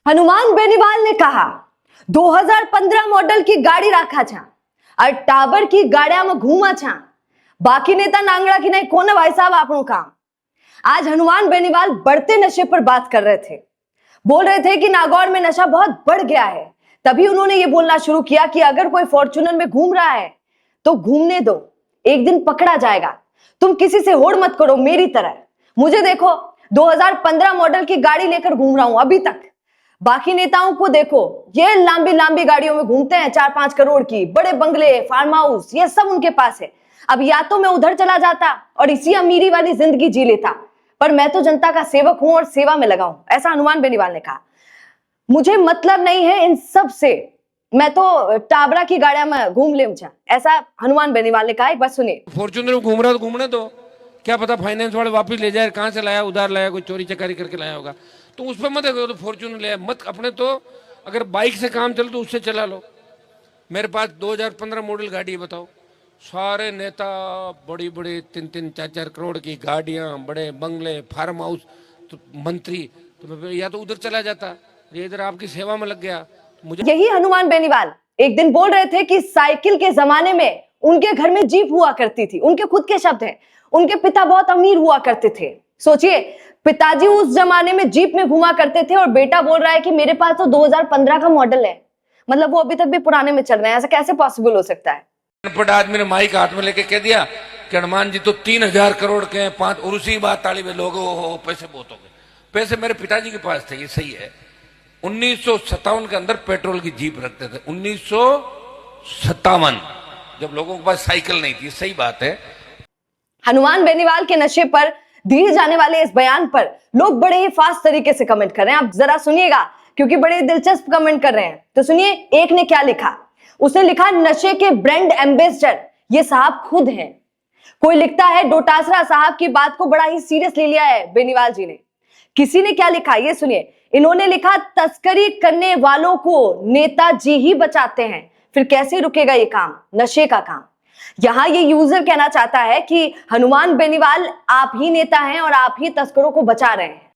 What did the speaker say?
हनुमान बेनीवाल ने कहा 2015 मॉडल की गाड़ी राखा छा और टावर की गाड़िया में घूमा छा। बाकी नेता नांगड़ा की नहीं कोने भाई साहब आपनों काम। आज हनुमान बेनीवाल बढ़ते नशे पर बात कर रहे थे। बोल रहे थे कि नागौर में नशा बहुत बढ़ गया है। तभी उन्होंने ये बोलना शुरू किया कि अगर कोई फॉर्च्यूनर में घूम रहा है तो घूमने दो, एक दिन पकड़ा जाएगा। तुम किसी से होड़ मत करो मेरी तरह। मुझे देखो 2015 मॉडल की गाड़ी लेकर घूम रहा हूं अभी तक। बाकी नेताओं को देखो, ये लंबी लंबी गाड़ियों में घूमते हैं, 4-5 करोड़ की, बड़े बंगले, फार्म हाउस, ये सब उनके पास है। अब या तो मैं उधर चला जाता और इसी अमीरी वाली जिंदगी जी लेता, पर मैं तो जनता का सेवक हूं और सेवा में लगा हूं, ऐसा हनुमान बेनीवाल ने कहा। मुझे मतलब नहीं है इन सब से, मैं तो टाबरा की गाड़ियां में घूम ले, ऐसा हनुमान बेनीवाल ने कहा। एक बार सुनिए। फॉर्च्यूनर घूम रहा तो घूमने दो, क्या पता फाइनेंस वाले वापस ले जाए, कहां से लाया, उधार लाया, कोई चोरी चकारी करके लाया होगा, तो उस पर मत देखो। तो फॉर्च्यूनर ले मत अपने, तो अगर बाइक से काम चले तो उससे चला लो। मेरे पास 2015 मॉडल गाड़ी है, बताओ। सारे नेता बड़ी बड़ी 3-3, 4-4 करोड़ की गाड़ियां, बड़े बंगले, फार्म हाउस, तो मंत्री, तो या तो उधर चला जाता, ये इधर आपकी सेवा में लग गया। मुझे यही हनुमान बेनीवाल एक दिन बोल रहे थे कि साइकिल के जमाने में उनके घर में जीप हुआ करती थी। उनके खुद के शब्द हैं, उनके पिता बहुत अमीर हुआ करते थे। सोचिए, पिताजी उस जमाने में जीप में घुमा करते थे और बेटा बोल रहा है कि मेरे पास तो 2015 का मॉडल है। मतलब वो अभी तक भी पुराने में चल रहे हैं। ऐसा कैसे पॉसिबल हो सकता है? अनपढ़ आदमी ने माइक हाथ में लेके कह दिया कि हनुमान जी तो 3000 करोड़ के हैं, 5, और उसी बात ताली में लोग हो पैसे बहुत हो गए। पैसे मेरे पिताजी के पास थे, ये सही है। 1957 के अंदर पेट्रोल की जीप रखते थे, 1957, जब लोगों के पास साइकिल नहीं थी, सही बात है। हनुमान बेनीवाल के नशे पर दिए जाने वाले इस बयान पर लोग बड़े ही फास्ट तरीके से कमेंट कर रहे हैं। आप जरा सुनिएगा, क्योंकि बड़े दिलचस्प कमेंट कर रहे हैं। तो सुनिए, एक ने क्या लिखा। उसने लिखा, नशे के ब्रांड एम्बेसडर ये साहब खुद हैं। कोई लिखता है, डोटासरा साहब की बात को बड़ा ही सीरियस ले लिया है बेनीवाल जी ने। किसी ने क्या लिखा, ये सुनिए। इन्होंने लिखा, तस्करी करने वालों को नेताजी ही बचाते हैं, फिर कैसे रुकेगा ये काम, नशे का काम। यहां ये यूजर कहना चाहता है कि हनुमान बेनीवाल आप ही नेता हैं और आप ही तस्करों को बचा रहे हैं।